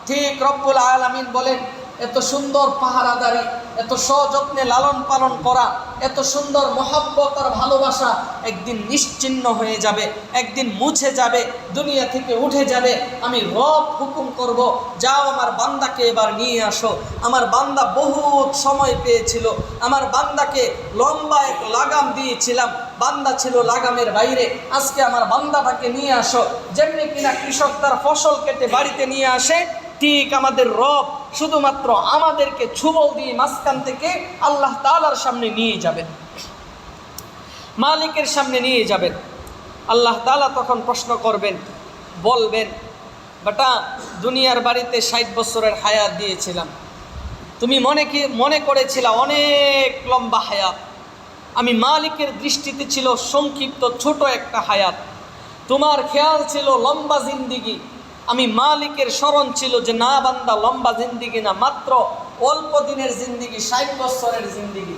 ঠিক রব্বুল আলামিন বলেন, এত সুন্দর পাহারাদারি, এত সযত্নে লালন পালন করা, এত সুন্দর মহব্বত আর ভালোবাসা একদিন নিশ্চিহ্ন হয়ে যাবে, একদিন মুছে যাবে, দুনিয়া থেকে উঠে যাবে। আমি রব হুকুম করব, যাও আমার বান্দাকে এবার নিয়ে আসো। আমার বান্দা বহুত সময় পেয়েছিল, আমার বান্দাকে লম্বা এক লাগাম দিয়েছিলাম, বান্দা ছিল লাগামের বাইরে। আজকে আমার বান্দাটাকে নিয়ে আসো। যেমনি কিনা কৃষক তার ফসল কেটে বাড়িতে নিয়ে আসে, ঠিক আমাদের রব শুধুমাত্র আমাদেরকে ছুবল দিয়ে মাঝখান থেকে আল্লাহ তাআলার সামনে নিয়ে যাবেন, মালিকের সামনে নিয়ে যাবেন। আল্লাহ তাআলা তখন প্রশ্ন করবেন, বলবেন, বেটা দুনিয়ার বাড়িতে 60 বছরের হায়াত দিয়েছিলাম, তুমি মনে করেছিলা অনেক লম্বা হায়াত। আমি মালিকের দৃষ্টিতে ছিল সংক্ষিপ্ত ছোট একটা হায়াত। তোমার খেয়াল ছিল লম্বা জিন্দিগি, আমি মালিকের স্মরণ ছিল যে না বান্দা, লম্বা জিন্দিগি না, মাত্র অল্প দিনের জিন্দিগি, 60 বছরের জিন্দিগি।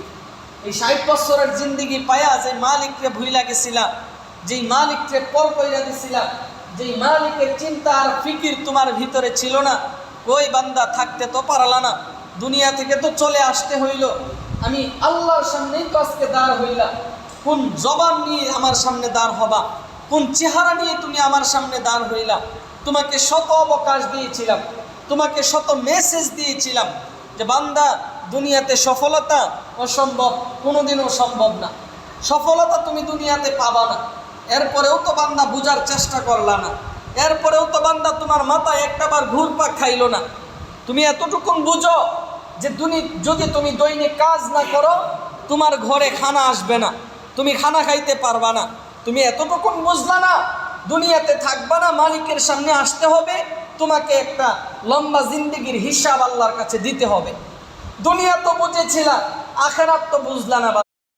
এই 60 বছরের জিন্দিগি পায়া যে মালিককে ভুইলা গেছিলা, যেই মালিককে পর কইরা দিছিলা, যেই মালিকের চিন্তা আর ফিকির তোমার ভিতরে ছিল না, ওই বান্দা থাকতে তো পারলা না, দুনিয়া থেকে তো চলে আসতে হইল। আমি আল্লাহর সামনেই তো আজকে দাঁড় হইলা। কোন জবান নিয়ে আমার সামনে দাঁড় হবা, কোন চেহারা নিয়ে তুমি আমার সামনে দাঁড় হইলা? তোমাকে শত অবকাশ দিয়েছিলাম, তোমাকে শত মেসেজ দিয়েছিলাম যে বান্দা দুনিয়াতে সফলতা অসম্ভব, কোনোদিনও সম্ভব না, সফলতা তুমি দুনিয়াতে পাবা না। এরপরেও তো বান্দা বুঝার চেষ্টা করলা না, এরপরেও তো বান্দা তোমার মাথায় একটাবার ঘুরপাক খাইলো না। তুমি এতটুকুন বুঝো যে যদি তুমি দৈনিক কাজ না করো, তোমার ঘরে খানা আসবে না, তুমি খানা খাইতে পারবা না। তুমি এতটুকুন বুঝলা না, দুনিয়াতে থাকবা না, মালিকের সামনে আসতে হবে, তোমাকে একটা লম্বা জিন্দেগির হিসাব আল্লাহর কাছে দিতে হবে। দুনিয়া তো বুঝেছিলা, আখিরাত তো বুঝলা না।